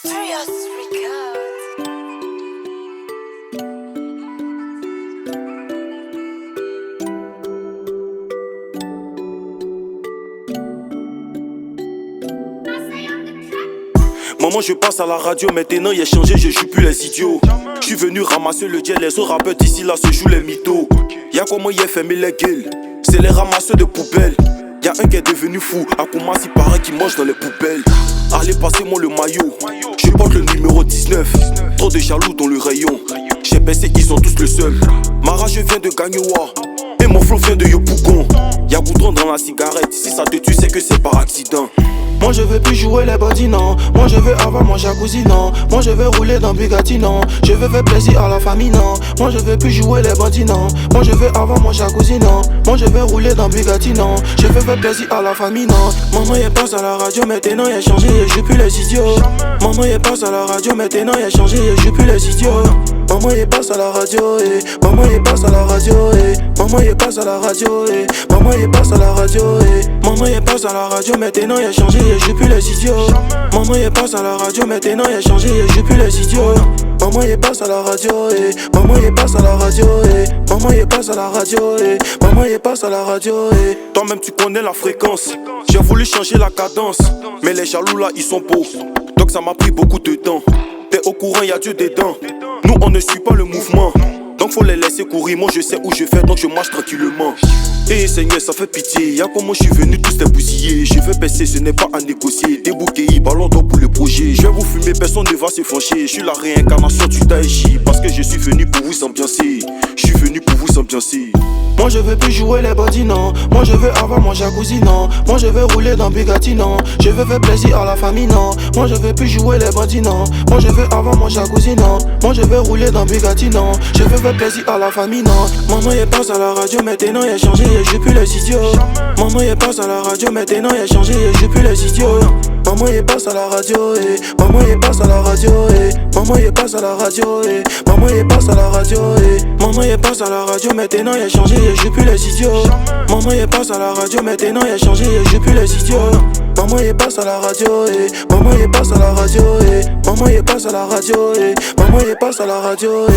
Furious Records. Maman, je passe à la radio, maintenant il a changé, je joue plus les idiots. Je suis venu ramasser le jet, les autres rappeurs d'ici là se jouent les mythos. Y'a comment il a fermé les gueules, c'est les ramasseurs de poubelles. Y'a un qui est devenu fou, à comment il paraît qu'il mange dans les poubelles. Allez, passez-moi le maillot, je porte le numéro 19. Trop de jaloux dans le rayon, j'ai baissé, ils ont tous le seum. Ma rage vient de Gagnoa, et mon flow vient de Yopougon. Y'a goudron dans la cigarette, si ça te tue c'est que c'est par accident. Moi je veux plus jouer les bandits non. Moi je veux avoir mon jacuzzi non. Moi je veux rouler dans Bugatti non. Je veux faire plaisir à la famille non. Moi je veux plus jouer les bandits non. Moi je veux avoir mon jacuzzi non. Moi je veux rouler dans Bugatti non. Je veux faire plaisir à la famille non. Maman il passe à la radio maintenant il a changé, je joue plus les idiots. Maman il passe à la radio maintenant il a changé, je joue plus les idiots. Maman il passe à la radio maman il passe à la radio maman il passe à la radio maman il passe à la radio maman il passe à la radio maintenant il a changé, je joue plus les idiots. Maman il passe à la radio maintenant il a changé, je joue plus les idiots. Maman il passe à la radio maman il passe à la radio maman il passe à la radio maman il passe à la radio Toi-même tu connais la fréquence. J'ai voulu changer la cadence, mais les jaloux là ils sont beaux. Donc ça m'a pris beaucoup de temps. T'es au courant, y'a Dieu dedans. Nous on ne suit pas le mouvement, donc faut les laisser courir. Moi je sais où je fais, donc je marche tranquillement. Eh Seigneur, ça fait pitié, y'a comment je suis venu tous les bousiller. Je veux baisser, ce n'est pas à négocier. Débouquer, ballon d'or pour le projet. Je vais vous fumer, personne ne va se fâcher. Je suis la réincarnation du Daichi, parce que je suis venu pour vous ambiancer. Je suis venu pour vous ambiancer. Moi je veux plus jouer les bandits non. Moi je veux avoir mon jacuzzi non. Moi je veux rouler dans Bugatti non. Je veux faire plaisir à la famille non. Moi je veux plus jouer les bandits non. Moi je veux avoir mon jacuzzi non. Moi je veux rouler dans Bugatti non. Je veux faire plaisir à la famille non. Maman il passe à la radio maintenant il a changé, je joue plus les idiots. Maman il passe à la radio maintenant il a changé, je joue plus les idiots. Maman il passe à la radio maman il passe à la radio maman il passe à la radio maman il passe à la radio maman il passe à la radio maintenant il a changé, je joue plus les idiots. Maman il passe à la radio maintenant il a changé, je joue plus les idiots. Maman il passe à la radio maman il passe à la radio maman il passe à la radio maman il passe à la radio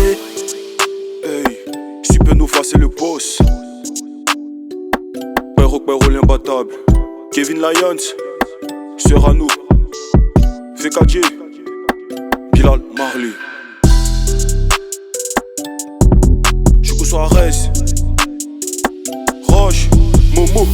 Hey, Super Nova c'est le boss. Père l'imbattable. Kevin Lyons, Serrano, FKJ, Bilal Marley, Hugo Suarez, Roche, Momo.